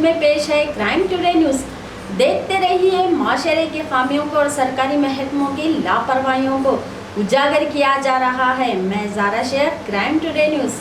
में पेश है क्राइम टुडे न्यूज़। देखते रहिए माशरे की खामियों को और सरकारी महकमों की लापरवाहियों को उजागर किया जा रहा है। मैं Zara Sheikh, Crime Today News.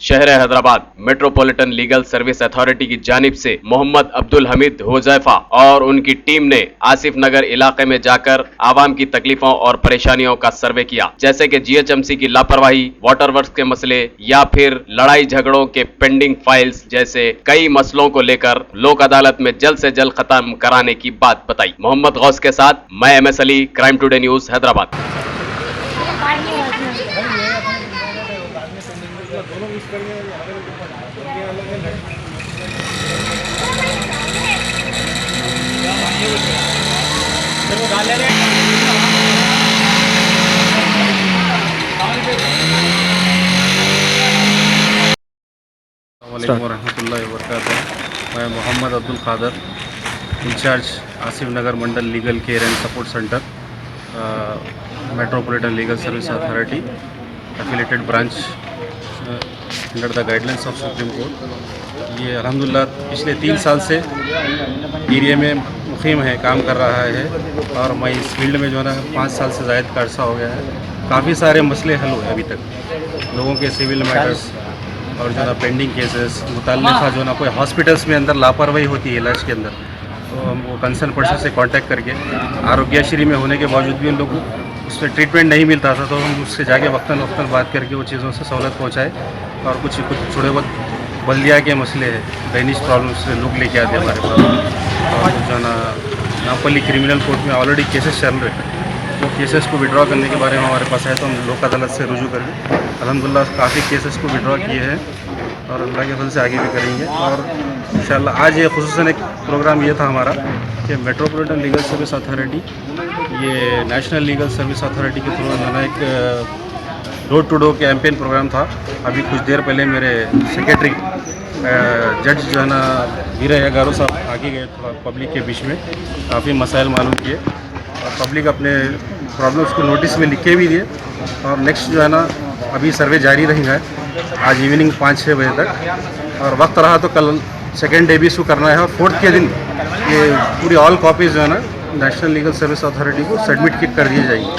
शहर Hyderabad metropolitan legal service authority की जानिब से मोहम्मद अब्दुल हमीद हुजैफा और उनकी टीम ने आसिफ नगर इलाके में जाकर आवाम की तकलीफों और परेशानियों का सर्वे किया, जैसे कि जीएचएमसी की लापरवाही, वाटर वर्क्स के मसले या फिर लड़ाई झगड़ों के पेंडिंग फाइल्स जैसे कई मसलों को लेकर लोक अदालत में जल्द से जल्द खत्म कराने की बात बताई। मोहम्मद गौस के साथ मैं MS Ali, Crime Today News Hyderabad. वरहमतुल्लाहि वबरकातुहू। मैं Mohammed Abdul Khader, incharge Asif Nagar Mandal legal care and support centre, metropolitan legal service authority, affiliated branch under the guidelines of Supreme Court. ये अल्हम्दुलिल्लाह पिछले 3 साल से एरिया में मुक़ीम है, काम कर रहा है और मैं इस फील्ड में जो है ना 5 साल से ज़ायद का अर्सा हो गया है। काफ़ी सारे मसले हल हुए अभी तक, लोगों के सिविल मैटर्स और जो ना पेंडिंग केसेस मुताल्लिक़ा जो ना कोई हॉस्पिटल्स में अंदर लापरवाही होती है इलाज के अंदर, तो हम वो कंसर्न पर्सन से कांटेक्ट करके आरोग्यश्री में होने के बावजूद भी उन लोगों को उस पर ट्रीटमेंट नहीं मिलता था, तो हम उससे जाके वक्तन बात करके वो चीज़ों से सहूलत पहुँचाए। और कुछ थोड़े बहुत बल्दिया के मसले हैं, ड्रेनेज प्रॉब्लम से लोग लेके आते हैं हमारे पास, और जो ना नामपल्ली क्रिमिनल कोर्ट में ऑलरेडी केसेस चल रहे हैं, वो केसेस को विड्रॉ करने के बारे में हमारे पास है, तो हम लोक अदालत से रुजू करके अल्हम्दुलिल्लाह काफ़ी केसेस को विड्रॉ किए हैं और अल्लाह के फजल से आगे भी करेंगे। और इंशाल्लाह आज ये खुसूसन एक प्रोग्राम ये था हमारा कि मेट्रोपॉलिटन लीगल सर्विस अथॉरिटी, ये नेशनल लीगल सर्विस अथॉरिटी के थ्रू जो है एक door to door campaign program था। अभी कुछ देर पहले मेरे सेक्रेटरी जज जो है ना वीरा गारो साहब आगे गए, थोड़ा पब्लिक के बीच में काफ़ी मसाइल मालूम किए और पब्लिक अपने प्रॉब्लम्स को नोटिस में लिख के भी दिए। और नेक्स्ट जो है ना अभी सर्वे जारी रहेगा आज इवनिंग 5-6 बजे तक, और वक्त रहा तो कल सेकेंड डे भी इसको करना है और 4th के दिन ये पूरी ऑल कॉपीज़ जो है ना नेशनल लीगल सर्विस अथॉरिटी को सबमिट कर दिए जाएंगे।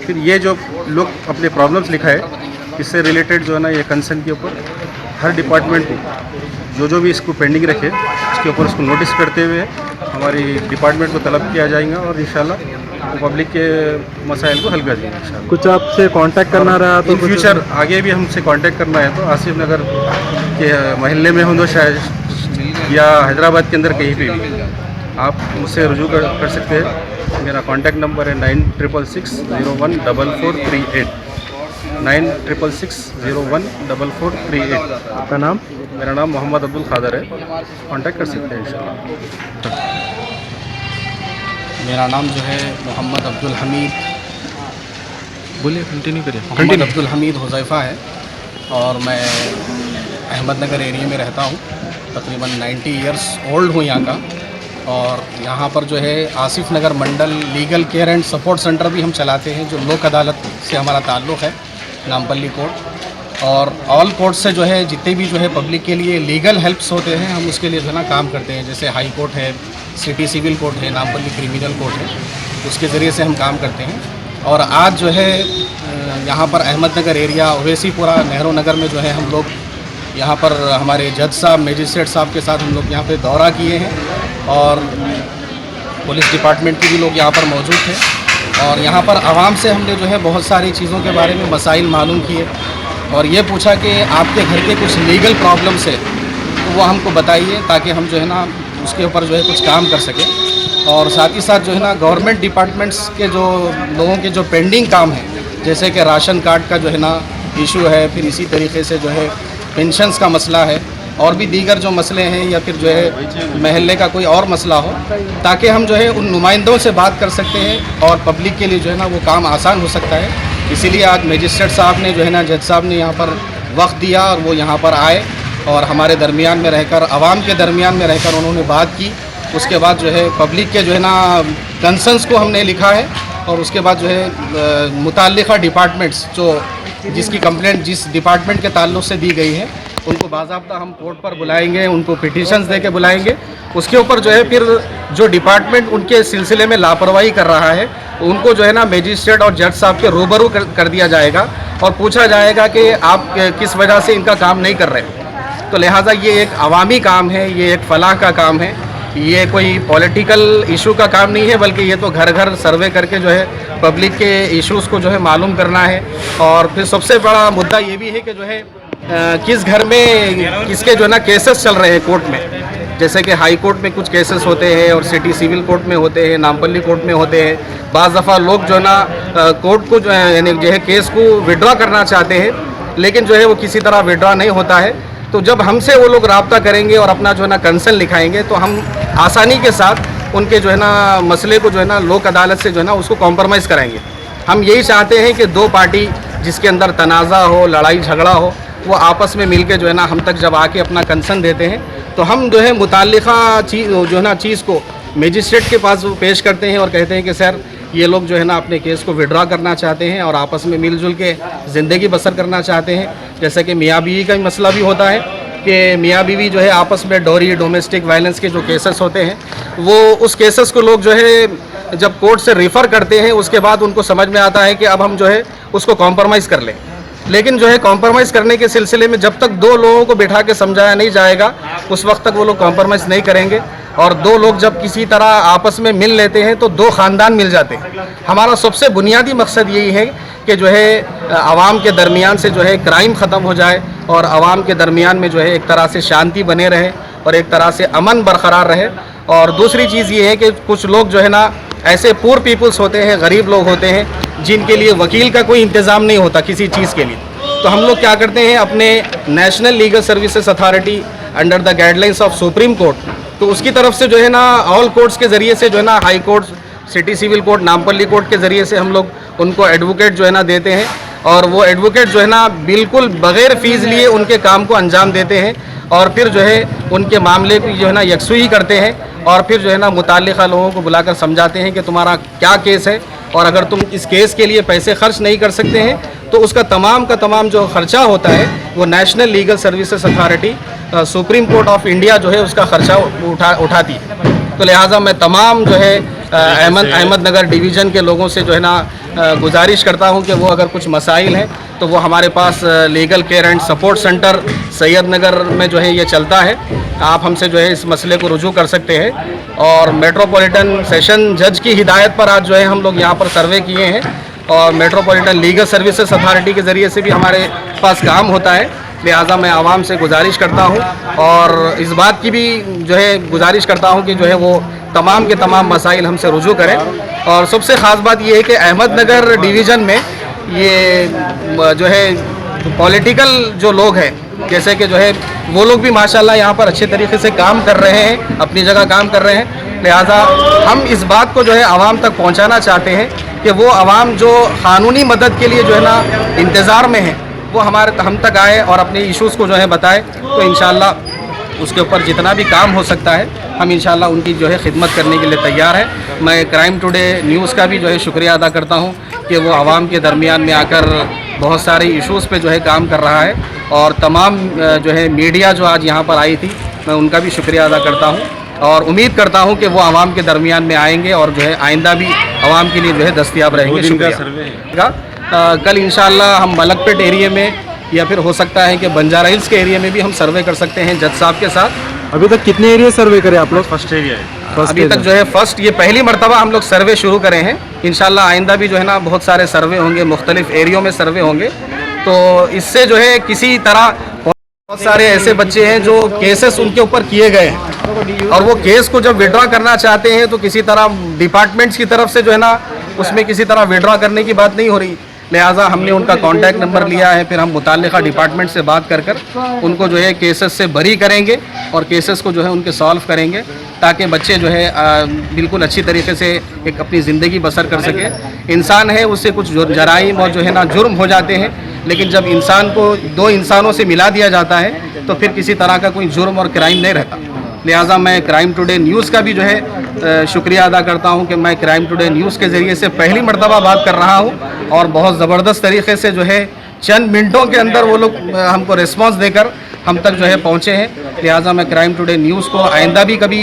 फिर ये जो लोग अपने प्रॉब्लम्स लिखा है इससे रिलेटेड जो है ना ये कंसर्न के ऊपर हर डिपार्टमेंट को जो भी इसको पेंडिंग रखे इसके ऊपर उसको नोटिस करते हुए हमारी डिपार्टमेंट को तलब किया जाएगा और इंशाल्लाह वो पब्लिक के मसाइल को हल कर देंगे इंशाल्लाह। कुछ आपसे कांटेक्ट करना रहा तो इन फ्यूचर आगे भी हमसे कांटेक्ट करना है तो आसिफ नगर के महल्ले में हो तो शायद या हैदराबाद के अंदर कहीं पे भी आप मुझसे रुजू कर सकते हैं। मेरा कांटेक्ट नंबर है 9666014438 9666014438। आपका नाम? मेरा नाम मोहम्मद अब्दुल खादर है, कांटेक्ट कर सकते हैं इंशाल्लाह। मेरा नाम जो है मोहम्मद अब्दुल हमीद, बोलिए, कंटिन्यू करिए। मोहम्मद अब्दुल हमीद हुजैफा है और मैं अहमदनगर एरिया में रहता हूँ। तकरीबन 90 इयर्स ओल्ड हूँ यहाँ का। और यहाँ पर जो है Asif Nagar Mandal legal care and support centre भी हम चलाते हैं, जो लोक अदालत से हमारा ताल्लुक़ है, नामपल्ली कोर्ट। और ऑल कोर्ट से जो है जितने भी जो है पब्लिक के लिए लीगल हेल्प्स होते हैं हम उसके लिए जो है ना काम करते हैं। जैसे हाई कोर्ट है, सिटी सिविल कोर्ट है, नामपल्ली क्रिमिनल कोर्ट है, उसके ज़रिए से हम काम करते हैं। और आज जो है यहाँ पर अहमदनगर एरिया ओवैसीपुरा नेहरू नगर में जो है हम लोग यहाँ पर हमारे जज साहब, मजिस्ट्रेट साहब के साथ हम लोग यहाँ पे दौरा किए हैं और पुलिस डिपार्टमेंट के भी लोग यहाँ पर मौजूद थे। और यहाँ पर आवाम से हमने जो है बहुत सारी चीज़ों के बारे में मसाइल मालूम किए और ये पूछा कि आपके घर के कुछ लीगल प्रॉब्लम्स है तो वो हमको बताइए ताकि हम जो है ना उसके ऊपर जो है कुछ काम कर सकें। और साथ ही साथ जो है ना गवर्नमेंट डिपार्टमेंट्स के जो लोगों के जो पेंडिंग काम है, जैसे कि राशन कार्ड का जो है ना इशू है, फिर इसी तरीके से जो है पेंशन्स का मसला है और भी दीगर जो मसले हैं, या फिर जो है महल्ले का कोई और मसला हो, ताकि हम जो है उन नुमाइंदों से बात कर सकते हैं और पब्लिक के लिए जो है ना वो काम आसान हो सकता है। इसीलिए आज मजिस्ट्रेट साहब ने जो है ना जज साहब ने यहाँ पर वक्त दिया और वो यहाँ पर आए और हमारे दरमियान में रहकर, आवाम के दरमियान में रहकर उन्होंने बात की। उसके बाद जो है पब्लिक के जो है ना कंसर्न्स को हमने लिखा है और उसके बाद जो है मुताल्लिक़ा डिपार्टमेंट्स जो जिसकी कंप्लेंट जिस डिपार्टमेंट के ताल्लुक़ से दी गई है उनको बाज़ाब्ता हम कोर्ट पर बुलाएंगे, उनको पिटिशंस दे के बुलाएंगे। उसके ऊपर जो है फिर जो डिपार्टमेंट उनके सिलसिले में लापरवाही कर रहा है उनको जो है ना मजिस्ट्रेट और जज साहब के रूबरू कर दिया जाएगा और पूछा जाएगा कि आप किस वजह से इनका काम नहीं कर रहे। तो लिहाजा ये एक अवामी काम है, ये एक फलाह का काम है, ये कोई पॉलिटिकल इशू का काम नहीं है, बल्कि ये तो घर घर सर्वे करके जो है पब्लिक के इश्यूज़ को जो है मालूम करना है। और फिर सबसे बड़ा मुद्दा ये भी है कि जो है किस घर में किसके जो है ना केसेस चल रहे हैं कोर्ट में। जैसे कि हाई कोर्ट में कुछ केसेस होते हैं और सिटी सिविल कोर्ट में होते हैं, नामपल्ली कोर्ट में होते हैं। बाज़ दफ़ा लोग जो है ना कोर्ट को जो है यानी जो है केस को विड्रॉ करना चाहते हैं, लेकिन जो है वो किसी तरह विड्रॉ नहीं होता है। तो जब हमसे वो लोग रब्ता करेंगे और अपना जो है ना कंसर्न लिखाएंगे तो हम आसानी के साथ उनके जो है ना मसले को जो है ना लोक अदालत से जो है ना उसको कॉम्प्रोमाइज़ कराएंगे। हम यही चाहते हैं कि दो पार्टी जिसके अंदर तनाज़ा हो, लड़ाई झगड़ा हो, वो आपस में मिलके जो है ना हम तक जब आके अपना कंसर्न देते हैं तो हम जो है मुताल्लिक़ा चीज़ जो है ना चीज़ को मजिस्ट्रेट के पास पेश करते हैं और कहते हैं कि सर ये लोग जो है ना अपने केस को विड्रॉ करना चाहते हैं और आपस में मिलजुल के ज़िंदगी बसर करना चाहते हैं। जैसे कि मियाँ बीवी का मसला भी होता है कि मियाँ बीवी जो है आपस में डोरी, डोमेस्टिक वायलेंस के जो केसेस होते हैं वो उस केसेस को लोग जो है जब कोर्ट से रेफ़र करते हैं उसके बाद उनको समझ में आता है कि अब हम जो है उसको कॉम्प्रोमाइज़ कर लें। लेकिन जो है कॉम्प्रोमाइज़ करने के सिलसिले में जब तक दो लोगों को बिठा के समझाया नहीं जाएगा उस वक्त तक वो लोग कॉम्प्रोमाइज़ नहीं करेंगे। और दो लोग जब किसी तरह आपस में मिल लेते हैं तो दो ख़ानदान मिल जाते हैं। हमारा सबसे बुनियादी मकसद यही है कि जो है आवाम के दरमियान से जो है क्राइम ख़त्म हो जाए और आवाम के दरमियान में जो है एक तरह से शांति बने रहे और एक तरह से अमन बरकरार रहे। और दूसरी चीज़ ये है कि कुछ लोग जो है ना ऐसे पुअर पीपल्स होते हैं, गरीब लोग होते हैं जिनके लिए वकील का कोई इंतज़ाम नहीं होता किसी चीज़ के लिए। तो हम लोग क्या करते हैं अपने national legal services authority under the guidelines of Supreme court, तो उसकी तरफ से जो है ना ऑल कोर्ट्स के ज़रिए से जो है ना high court, city civil court, Nampally court के ज़रिए से हम लोग उनको एडवोकेट जो है ना देते हैं और वो एडवोकेट जो है ना बिल्कुल बग़ैर फ़ीस लिए उनके काम को अंजाम देते हैं और फिर जो है उनके मामले की जो है ना यकसुई करते हैं और फिर जो है ना मुताल्लिक़ा लोगों को बुलाकर समझाते हैं कि तुम्हारा क्या केस है और अगर तुम इस केस के लिए पैसे खर्च नहीं कर सकते हैं तो उसका तमाम का तमाम जो ख़र्चा होता है वो national legal services authority supreme court of India जो है उसका ख़र्चा उठाती है। तो लिहाजा मैं तमाम जो है अहमदनगर डिवीज़न के लोगों से जो है ना गुजारिश करता हूं कि वो अगर कुछ मसाइल हैं तो वो हमारे पास legal care and support centre Syednagar में जो है ये चलता है। आप हमसे जो है इस मसले को रुजू कर सकते हैं। और मेट्रोपॉलिटन सेशन जज की हिदायत पर आज जो है हम लोग यहाँ पर सर्वे किए हैं और मेट्रोपॉलिटन लीगल सर्विसेज अथॉरिटी के ज़रिए से भी हमारे पास काम होता है। लिहाजा मैं आवाम से गुजारिश करता हूँ और इस बात की भी जो है गुजारिश करता हूँ कि जो है वो तमाम के तमाम मसाइल हमसे रुजू करें। और सबसे ख़ास बात ये है कि अहमदनगर डिवीज़न में ये जो है पॉलिटिकल जो लोग हैं जैसे कि जो है वो लोग भी माशाल्लाह यहाँ पर अच्छे तरीके से काम कर रहे हैं, अपनी जगह काम कर रहे हैं। लिहाजा हम इस बात को जो है आवाम तक पहुँचाना चाहते हैं कि वो आवाम जो क़ानूनी मदद के लिए जो है ना इंतज़ार में है वो हम तक आए और अपने इश्यूज़ को जो है बताए। तो इंशाल्लाह उसके ऊपर जितना भी काम हो सकता है हम इंशाल्लाह उनकी जो है खिदमत करने के लिए तैयार हैं। मैं क्राइम टुडे न्यूज़ का भी जो है शुक्रिया अदा करता हूँ कि वो आवाम के दरमियान में आकर बहुत सारे इश्यूज़ पे जो है काम कर रहा है और तमाम जो है मीडिया जो आज यहाँ पर आई थी मैं उनका भी शुक्रिया अदा करता हूँ और उम्मीद करता हूँ कि वो आवाम के दरमियान में आएंगे और जो है आइंदा भी आवाम के लिए जो है दस्तयाब रहेंगे। शुक्रिया। कल इंशाल्लाह हम मलकपेट एरिया में या फिर हो सकता है कि बंजारा हिल्स के एरिया में भी हम सर्वे कर सकते हैं जज साहब के साथ। अभी तक कितने एरिया सर्वे करे आप लोग? फर्स्ट एरिया है फर्स्ट अभी तक जो है फर्स्ट ये पहली मरतबा हम लोग सर्वे शुरू करें हैं। इंशाल्लाह आइंदा भी जो है ना बहुत सारे सर्वे होंगे, मुख्तलिफ एरियो में सर्वे होंगे। तो इससे जो है किसी तरह बहुत सारे ऐसे बच्चे हैं जो केसेस उनके ऊपर किए गए हैं और वो केस को जब विड्रॉ करना चाहते हैं तो किसी तरह डिपार्टमेंट्स की तरफ से जो है ना उसमें किसी तरह विड्रॉ करने की बात नहीं हो रही। लिहाजा हमने उनका कांटेक्ट नंबर लिया है, फिर हम मुताल्लिक़ा डिपार्टमेंट से बात कर उनको जो है केसेस से बरी करेंगे और केसेस को जो है उनके सॉल्व करेंगे ताकि बच्चे जो है बिल्कुल अच्छी तरीके से एक अपनी ज़िंदगी बसर कर सके। इंसान है उससे कुछ जराइम और जो है ना जुर्म हो जाते हैं, लेकिन जब इंसान को दो इंसानों से मिला दिया जाता है तो फिर किसी तरह का कोई जुर्म और क्राइम नहीं रहता। लिहाजा मैं क्राइम टुडे न्यूज़ का भी जो है शुक्रिया अदा करता हूं कि मैं क्राइम टुडे न्यूज़ के ज़रिए से पहली मरतबा बात कर रहा हूं और बहुत ज़बरदस्त तरीके से जो है चंद मिनटों के अंदर वो लोग हमको रिस्पांस देकर हम तक जो है पहुँचे हैं। लिहाजा मैं क्राइम टुडे न्यूज़ को आइंदा भी कभी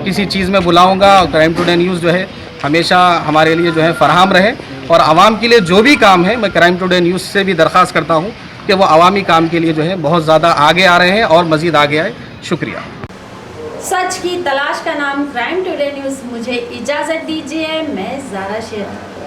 किसी चीज़ में बुलाऊँगा और क्राइम टुडे न्यूज़ जो है हमेशा हमारे लिए जो है फराहम रहे और आवाम के लिए जो भी काम है मैं क्राइम टुडे न्यूज़ से भी दरख्वास्त करता हूँ कि वो अवामी काम के लिए जो है बहुत ज़्यादा आगे आ रहे हैं और मज़ीद आगे आए। शुक्रिया। सच की तलाश का नाम क्राइम टुडे न्यूज़। मुझे इजाज़त दीजिए, मैं ज़ारा शेख।